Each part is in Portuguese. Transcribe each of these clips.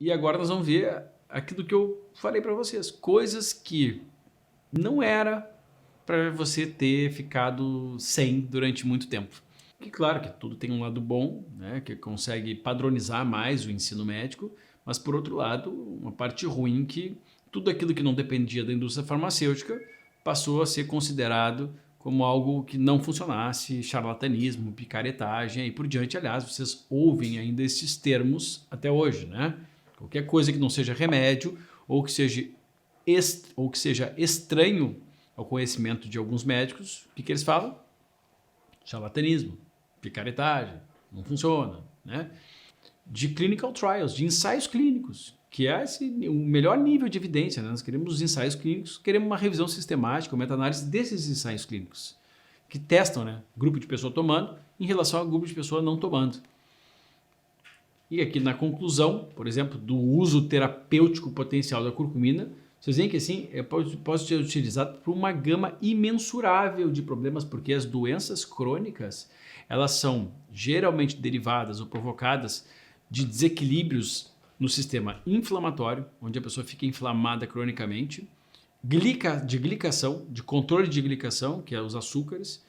E agora nós vamos ver aquilo que eu falei para vocês. Coisas que não era para você ter ficado sem durante muito tempo. E claro que tudo tem um lado bom, né, que consegue padronizar mais o ensino médico, mas por outro lado, uma parte ruim que tudo aquilo que não dependia da indústria farmacêutica passou a ser considerado como algo que não funcionasse, charlatanismo, picaretagem e por diante. Aliás, vocês ouvem ainda esses termos até hoje, né? Qualquer coisa que não seja remédio ou que seja estranho ao conhecimento de alguns médicos, o que eles falam? Charlatanismo, picaretagem, não funciona, né? De clinical trials, de ensaios clínicos, que é o melhor nível de evidência, né? Nós queremos os ensaios clínicos, queremos uma revisão sistemática, uma meta-análise desses ensaios clínicos, que testam, né, grupo de pessoa tomando em relação ao grupo de pessoa não tomando. E aqui na conclusão, por exemplo, do uso terapêutico potencial da curcumina, vocês veem que assim, pode ser utilizado por uma gama imensurável de problemas, porque as doenças crônicas, elas são geralmente derivadas ou provocadas de desequilíbrios no sistema inflamatório, onde a pessoa fica inflamada cronicamente, de glicação, de controle de glicação, que é os açúcares,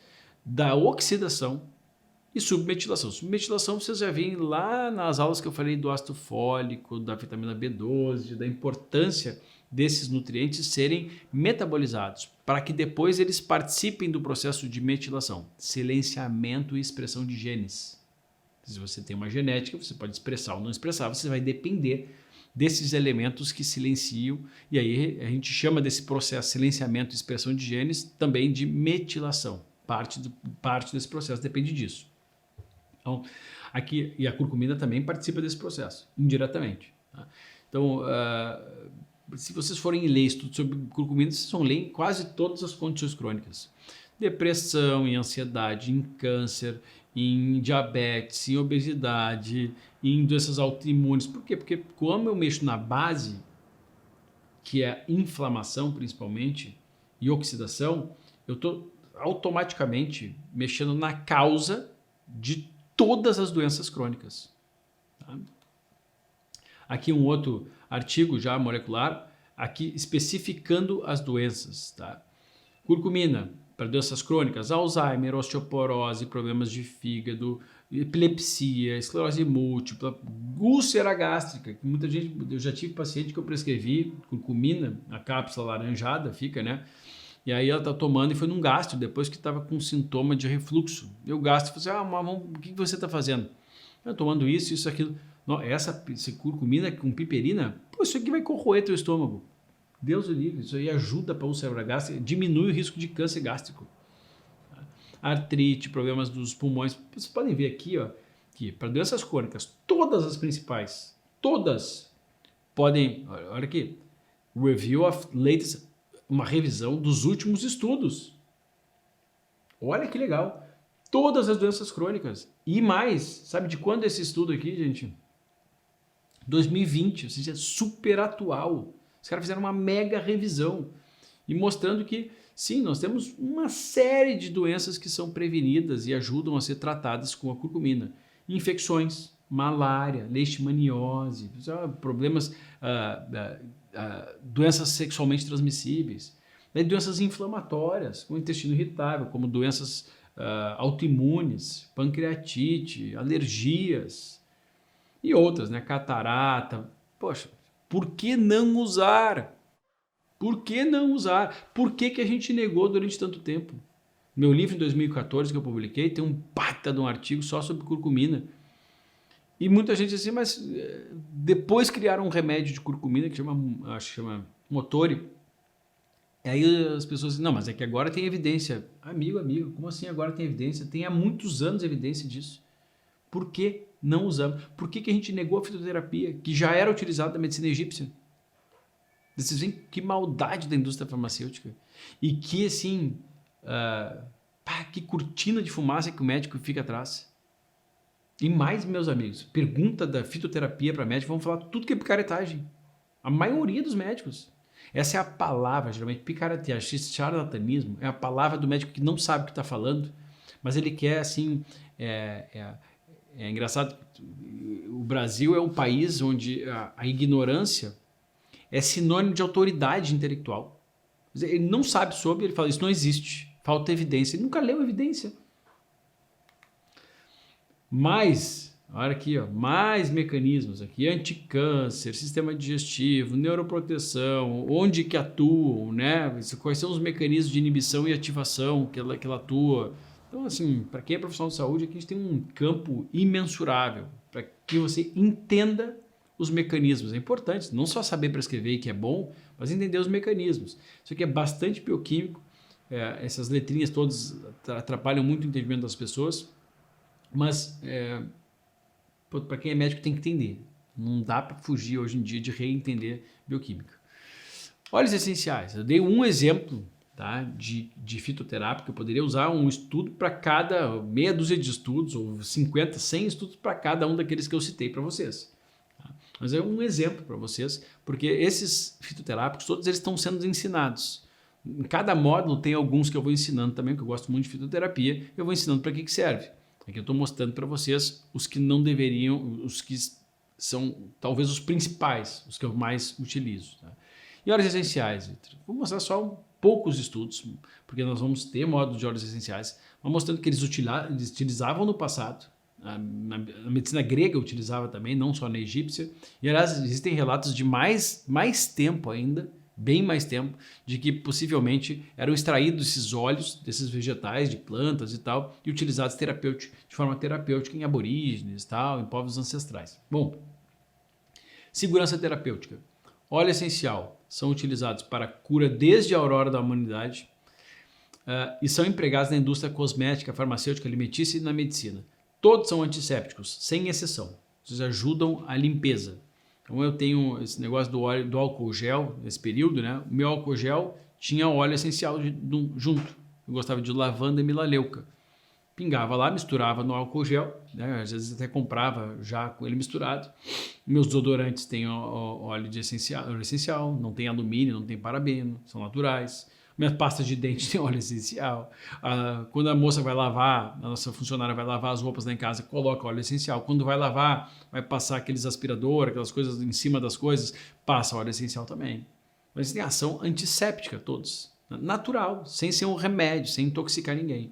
da oxidação e submetilação. Submetilação vocês já viram lá nas aulas que eu falei do ácido fólico, da vitamina B12, da importância desses nutrientes serem metabolizados, para que depois eles participem do processo de metilação, silenciamento e expressão de genes. Se você tem uma genética, você pode expressar ou não expressar, você vai depender desses elementos que silenciam, e aí a gente chama desse processo silenciamento e expressão de genes também de metilação. Parte desse processo depende disso. Então, aqui, e a curcumina também participa desse processo, indiretamente. Tá? Então, se vocês forem ler estudos sobre curcumina, vocês vão ler em quase todas as condições crônicas. Depressão, em ansiedade, em câncer, em diabetes, em obesidade, em doenças autoimunes. Por quê? Porque como eu mexo na base, que é inflamação principalmente, e oxidação, eu estou automaticamente mexendo na causa de todas as doenças crônicas. Tá? Aqui um outro artigo já molecular, aqui especificando as doenças. Tá? Curcumina, para doenças crônicas, Alzheimer, osteoporose, problemas de fígado, epilepsia, esclerose múltipla, úlcera gástrica, que muita gente, eu já tive paciente que eu prescrevi curcumina, a cápsula laranjada fica, né? E aí ela está tomando e foi num gastro, depois que estava com sintoma de refluxo. E o gastro falou assim, mamão, o que você está fazendo? Eu tomando isso, aquilo. Não, essa curcumina com piperina, pô, isso aqui vai corroer teu estômago. Deus o livre, isso aí ajuda para a úlcera gástrica, diminui o risco de câncer gástrico. Artrite, problemas dos pulmões. Vocês podem ver aqui, ó, que para doenças crônicas, todas as principais, todas podem, olha aqui, review of latest, uma revisão dos últimos estudos. Olha que legal. Todas as doenças crônicas. E mais, sabe de quando é esse estudo aqui, gente? 2020, ou seja, super atual. Os caras fizeram uma mega revisão e mostrando que, sim, nós temos uma série de doenças que são prevenidas e ajudam a ser tratadas com a curcumina. Infecções, malária, leishmaniose, problemas, doenças sexualmente transmissíveis, doenças inflamatórias, como intestino irritável, como doenças autoimunes, pancreatite, alergias e outras, né? Catarata. Poxa, por que não usar? Por que não usar? Por que a gente negou durante tanto tempo? Meu livro em 2014 que eu publiquei tem um baita de um artigo só sobre curcumina. E muita gente assim, mas depois criaram um remédio de curcumina que chama Motori. E aí as pessoas dizem, não, mas é que agora tem evidência. Amigo, como assim agora tem evidência? Tem há muitos anos evidência disso. Por que não usamos? Por que a gente negou a fitoterapia, que já era utilizada na medicina egípcia? Vocês veem que maldade da indústria farmacêutica. E que, assim, que cortina de fumaça que o médico fica atrás. E mais, meus amigos, pergunta da fitoterapia para médico, vamos falar tudo que é picaretagem. A maioria dos médicos. Essa é a palavra, geralmente, picaretagem, charlatanismo, é a palavra do médico que não sabe o que está falando, mas ele quer, assim, É engraçado, o Brasil é um país onde a ignorância é sinônimo de autoridade intelectual. Ele não sabe sobre, ele fala, isso não existe, falta evidência. Ele nunca leu evidência. Mais, olha aqui, ó, mais mecanismos aqui, anticâncer, sistema digestivo, neuroproteção, onde que atuam, né? Quais são os mecanismos de inibição e ativação que ela atua. Então, assim, para quem é profissional de saúde, aqui a gente tem um campo imensurável para que você entenda os mecanismos. É importante não só saber prescrever, que é bom, mas entender os mecanismos. Isso aqui é bastante bioquímico, essas letrinhas todas atrapalham muito o entendimento das pessoas, mas para quem é médico tem que entender. Não dá para fugir hoje em dia de reentender bioquímica. Óleos essenciais. Eu dei um exemplo, tá, de fitoterápico. Eu poderia usar um estudo para cada meia dúzia de estudos, ou 50, 100 estudos para cada um daqueles que eu citei para vocês. Tá? Mas é um exemplo para vocês, porque esses fitoterápicos, todos eles estão sendo ensinados. Em cada módulo tem alguns que eu vou ensinando também, que eu gosto muito de fitoterapia, eu vou ensinando para que serve. Aqui eu estou mostrando para vocês os que não deveriam, os que são talvez os principais, os que eu mais utilizo. Tá? E óleos essenciais, Victor? Vou mostrar só poucos estudos, porque nós vamos ter módulos de óleos essenciais, mas mostrando que eles utilizavam no passado. Na medicina grega utilizava também, não só na egípcia. E aliás, existem relatos de mais tempo ainda, bem mais tempo, de que possivelmente eram extraídos esses óleos desses vegetais, de plantas e tal, e utilizados de forma terapêutica em aborígenes, tal, em povos ancestrais. Bom, segurança terapêutica. Óleo essencial são utilizados para cura desde a aurora da humanidade e são empregados na indústria cosmética, farmacêutica, alimentícia e na medicina. Todos são antissépticos, sem exceção. Eles ajudam a limpeza. Então eu tenho esse negócio do álcool gel, nesse período, né? O meu álcool gel tinha óleo essencial junto. Eu gostava de lavanda e melaleuca. Pingava lá, misturava no álcool gel, né? Às vezes até comprava já com ele misturado. Meus desodorantes têm óleo essencial, não tem alumínio, não tem parabeno, são naturais. Minha pasta de dente tem óleo essencial. Quando a moça vai lavar, a nossa funcionária vai lavar as roupas lá em casa, coloca óleo essencial. Quando vai lavar, vai passar aqueles aspiradores, aquelas coisas em cima das coisas, passa óleo essencial também. Mas tem ação antisséptica todos. Natural, sem ser um remédio, sem intoxicar ninguém.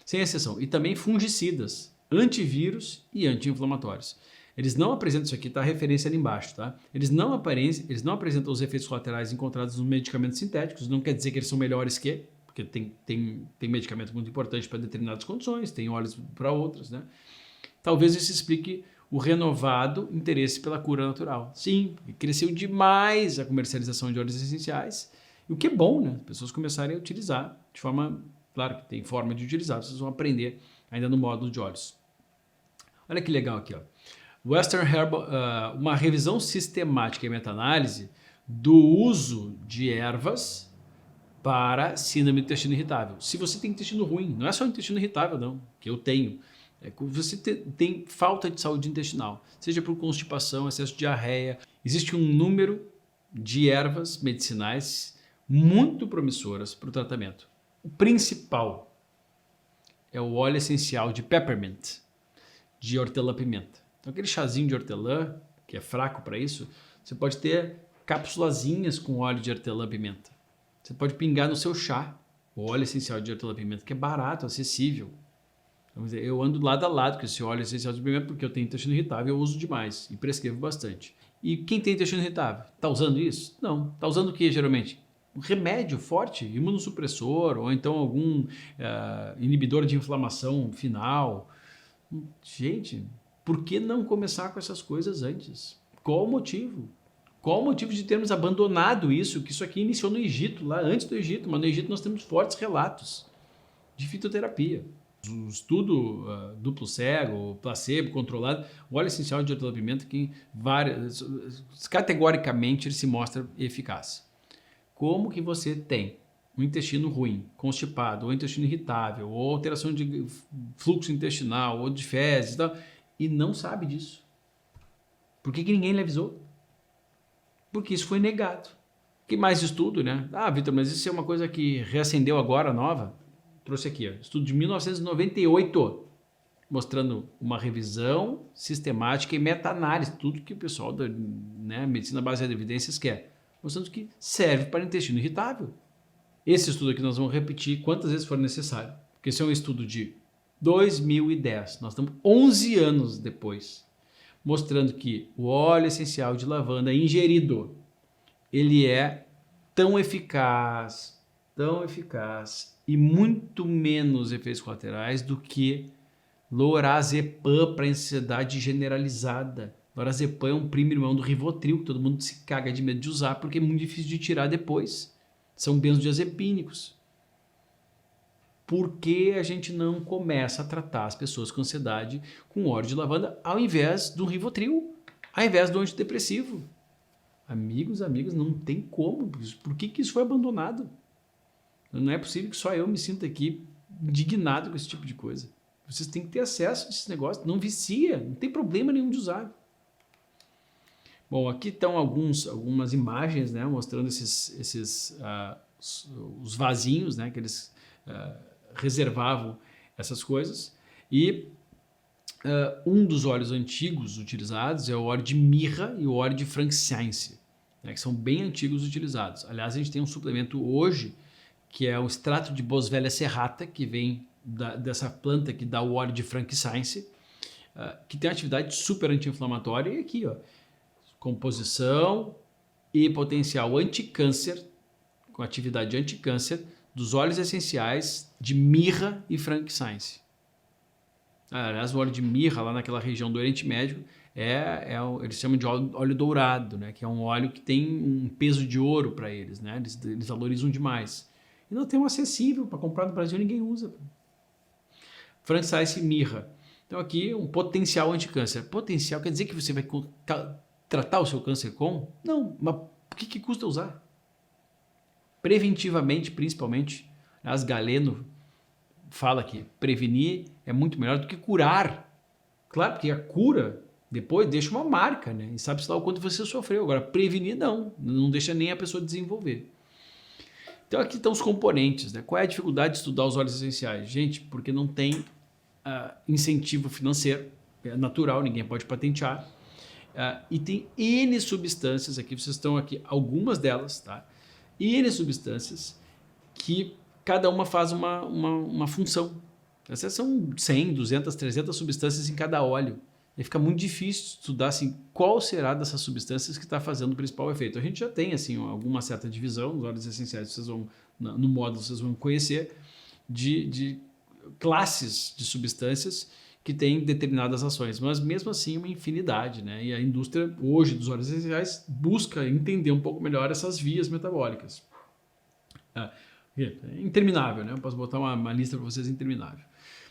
Sem exceção. E também fungicidas, antivírus e anti-inflamatórios. Eles não apresentam, isso aqui está a referência ali embaixo, tá? Eles não apresentam os efeitos colaterais encontrados nos medicamentos sintéticos, não quer dizer que eles são melhores que, porque tem medicamento muito importante para determinadas condições, tem óleos para outras, né? Talvez isso explique o renovado interesse pela cura natural. Sim, cresceu demais a comercialização de óleos essenciais, o que é bom, né? As pessoas começarem a utilizar de forma, claro que tem forma de utilizar, vocês vão aprender ainda no módulo de óleos. Olha que legal aqui, ó. Western Herbal, uma revisão sistemática e meta-análise do uso de ervas para síndrome do intestino irritável. Se você tem intestino ruim, não é só intestino irritável não, que eu tenho. Você tem falta de saúde intestinal, seja por constipação, excesso de diarreia. Existe um número de ervas medicinais muito promissoras para o tratamento. O principal é o óleo essencial de peppermint, de hortelã-pimenta. Então aquele chazinho de hortelã, que é fraco para isso, você pode ter cápsulazinhas com óleo de hortelã-pimenta. Você pode pingar no seu chá o óleo essencial de hortelã-pimenta, que é barato, acessível. Então, eu ando lado a lado com esse óleo essencial de pimenta porque eu tenho intestino irritável, eu uso demais e prescrevo bastante. E quem tem intestino irritável, está usando isso? Não. Está usando o que geralmente? Um remédio forte, imunossupressor ou então algum inibidor de inflamação final. Gente, por que não começar com essas coisas antes? Qual o motivo? Qual o motivo de termos abandonado isso? Que isso aqui iniciou no Egito, lá antes do Egito, mas no Egito nós temos fortes relatos de fitoterapia. O estudo duplo cego, placebo, controlado, o óleo essencial de hortelã-pimenta que categoricamente ele se mostra eficaz. Como que você tem um intestino ruim, constipado, ou intestino irritável, ou alteração de fluxo intestinal, ou de fezes e tal, e não sabe disso? Por que ninguém lhe avisou? Porque isso foi negado. Que mais estudo, né? Ah, Victor, mas isso é uma coisa que reacendeu agora, nova. Trouxe aqui, ó, estudo de 1998. mostrando uma revisão sistemática e meta-análise, tudo que o pessoal da medicina baseada em evidências quer, mostrando que serve para intestino irritável. Esse estudo aqui nós vamos repetir quantas vezes for necessário, porque esse é um estudo de 2010, nós estamos 11 anos depois, mostrando que o óleo essencial de lavanda ingerido, ele é tão eficaz e muito menos efeitos colaterais do que lorazepam para ansiedade generalizada. Lorazepam é um primo irmão do Rivotril, que todo mundo se caga de medo de usar porque é muito difícil de tirar depois. São benzodiazepínicos. Por que a gente não começa a tratar as pessoas com ansiedade com óleo de lavanda ao invés do Rivotril, ao invés do antidepressivo? Amigos, amigas, não tem como. Por que isso foi abandonado? Não é possível que só eu me sinta aqui indignado com esse tipo de coisa. Vocês têm que ter acesso a esses negócios. Não vicia, não tem problema nenhum de usar. Bom, aqui estão algumas imagens, né, mostrando os vasinhos, né, que eles reservavam essas coisas. E um dos óleos antigos utilizados é o óleo de mirra e o óleo de frankincense, né, que são bem antigos utilizados. Aliás, a gente tem um suplemento hoje que é o extrato de Boswellia serrata, que vem dessa planta que dá o óleo de frankincense, que tem atividade super anti-inflamatória. E aqui, ó, composição e potencial anticâncer, com atividade anticâncer, dos óleos essenciais de mirra e frankincense. Aliás, o óleo de mirra, lá naquela região do Oriente Médio, eles chamam de óleo dourado, né? Que é um óleo que tem um peso de ouro para eles, né? Eles valorizam demais. E não tem um acessível para comprar no Brasil, ninguém usa. Frankincense e mirra. Então aqui um potencial anticâncer. Potencial quer dizer que você vai tratar o seu câncer com? Não, mas por que custa usar? Preventivamente, principalmente. As Galeno fala que prevenir é muito melhor do que curar. Claro, porque a cura depois deixa uma marca, né? E sabe-se lá o quanto você sofreu. Agora, prevenir não deixa nem a pessoa desenvolver. Então aqui estão os componentes, né? Qual é a dificuldade de estudar os óleos essenciais? Gente, porque não tem incentivo financeiro, é natural, ninguém pode patentear. E tem N substâncias aqui, vocês estão aqui, algumas delas, tá? N substâncias que cada uma faz uma função. Essas são 100, 200, 300 substâncias em cada óleo. E fica muito difícil estudar assim, qual será dessas substâncias que está fazendo o principal efeito. A gente já tem assim, alguma certa divisão, os óleos essenciais, vocês vão, no módulo vocês vão conhecer, de classes de substâncias que têm determinadas ações, mas mesmo assim uma infinidade, né? E a indústria hoje dos óleos essenciais busca entender um pouco melhor essas vias metabólicas. É interminável, né? Eu posso botar uma lista para vocês interminável.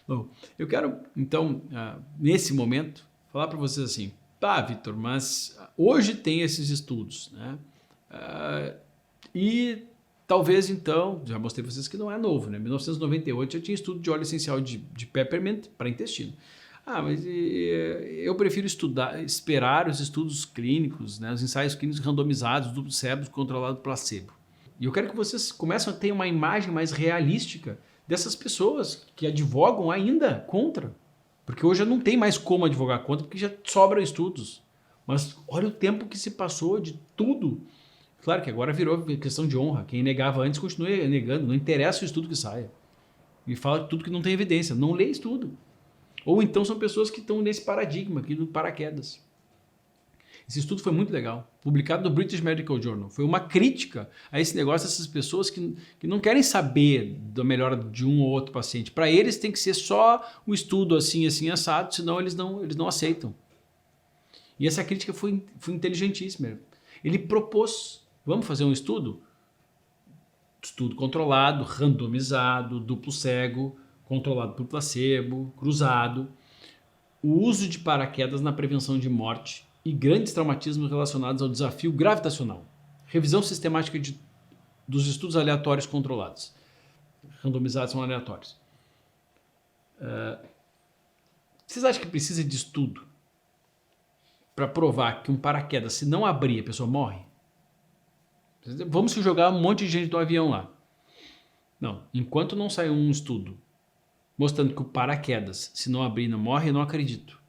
Bom, eu quero então, nesse momento, falar para vocês assim, tá, Vitor, mas hoje tem esses estudos, né? E talvez então, já mostrei para vocês que não é novo, né? Em 1998 já tinha estudo de óleo essencial de peppermint para intestino. Mas eu prefiro esperar os estudos clínicos, né? Os ensaios clínicos randomizados, duplo cego, controlado placebo. E eu quero que vocês comecem a ter uma imagem mais realística dessas pessoas que advogam ainda contra. Porque hoje não tem mais como advogar contra, porque já sobram estudos. Mas olha o tempo que se passou de tudo. Claro que agora virou questão de honra. Quem negava antes continua negando. Não interessa o estudo que saia. E fala tudo que não tem evidência. Não lê estudo. Ou então são pessoas que estão nesse paradigma aqui do paraquedas. Esse estudo foi muito legal, publicado no British Medical Journal. Foi uma crítica a esse negócio dessas pessoas que não querem saber da melhora de um ou outro paciente. Para eles tem que ser só um estudo assim, assim, assado, senão eles não aceitam. E essa crítica foi inteligentíssima. Ele propôs, vamos fazer um estudo? Estudo controlado, randomizado, duplo cego, controlado por placebo, cruzado. O uso de paraquedas na prevenção de morte e grandes traumatismos relacionados ao desafio gravitacional. Revisão sistemática dos estudos aleatórios controlados. Randomizados são aleatórios. Vocês acham que precisa de estudo para provar que um paraquedas, se não abrir, a pessoa morre? Vamos se jogar um monte de gente do avião lá. Não, enquanto não sair um estudo mostrando que o paraquedas, se não abrir, não morre, eu não acredito.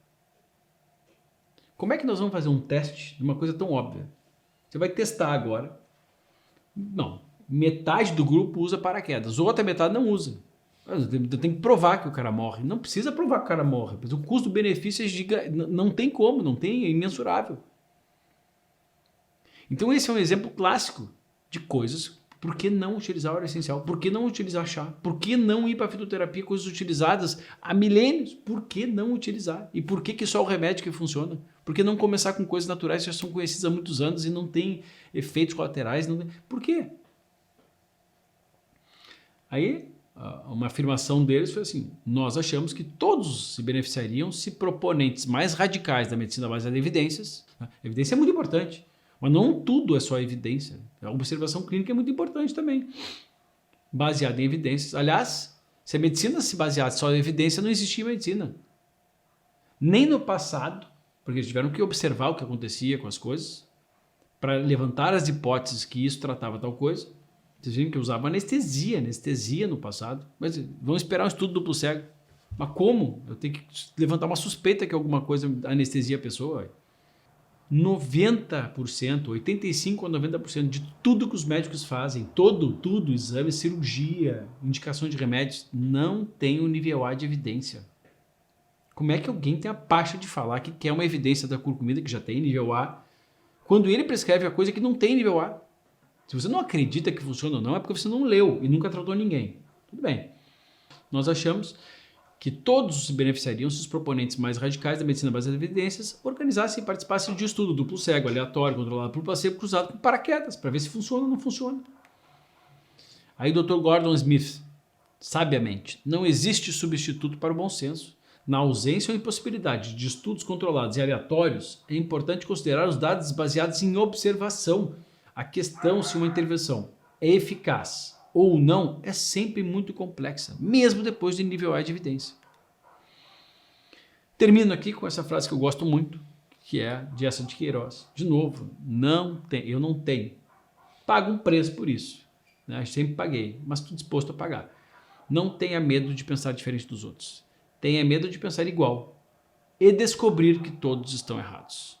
Como é que nós vamos fazer um teste de uma coisa tão óbvia? Você vai testar agora. Não, metade do grupo usa paraquedas, outra metade não usa. Tem que provar que o cara morre. Não precisa provar que o cara morre, mas o custo-benefício é gigante. Não tem como, não tem, é imensurável. Então esse é um exemplo clássico de coisas. Por que não utilizar óleo essencial? Por que não utilizar chá? Por que não ir para a fitoterapia, coisas utilizadas há milênios? Por que não utilizar? E por que só o remédio que funciona? Por que não começar com coisas naturais que já são conhecidas há muitos anos e não tem efeitos colaterais? Por quê? Aí, uma afirmação deles foi assim: nós achamos que todos se beneficiariam se proponentes mais radicais da medicina baseada em evidências. A evidência é muito importante, mas não tudo é só evidência. A observação clínica é muito importante também, baseada em evidências. Aliás, se a medicina se baseasse só em evidência, não existia medicina. Nem no passado, porque eles tiveram que observar o que acontecia com as coisas para levantar as hipóteses que isso tratava tal coisa. Vocês viram que eu usava anestesia no passado. Mas vamos esperar um estudo duplo cego. Mas como? Eu tenho que levantar uma suspeita que alguma coisa anestesia a pessoa. 90%, 85% a 90% de tudo que os médicos fazem, tudo, exame, cirurgia, indicação de remédios, não tem um nível A de evidência. Como é que alguém tem a pacha de falar que quer uma evidência da curcumida que já tem nível A, quando ele prescreve a coisa que não tem nível A? Se você não acredita que funciona ou não, é porque você não leu e nunca tratou ninguém. Tudo bem. Nós achamos que todos se beneficiariam se os proponentes mais radicais da medicina baseada em evidências organizassem e participassem de estudo duplo cego, aleatório, controlado por placebo, cruzado com paraquedas, para ver se funciona ou não funciona. Aí o Dr. Gordon Smith, sabiamente, não existe substituto para o bom senso. Na ausência ou impossibilidade de estudos controlados e aleatórios, é importante considerar os dados baseados em observação. A questão se uma intervenção é eficaz ou não é sempre muito complexa, mesmo depois de nível A de evidência. Termino aqui com essa frase que eu gosto muito, que é de Eça de Queiroz. De novo, eu não tenho. Pago um preço por isso. Né? Sempre paguei, mas estou disposto a pagar. Não tenha medo de pensar diferente dos outros. Tenha medo de pensar igual e descobrir que todos estão errados.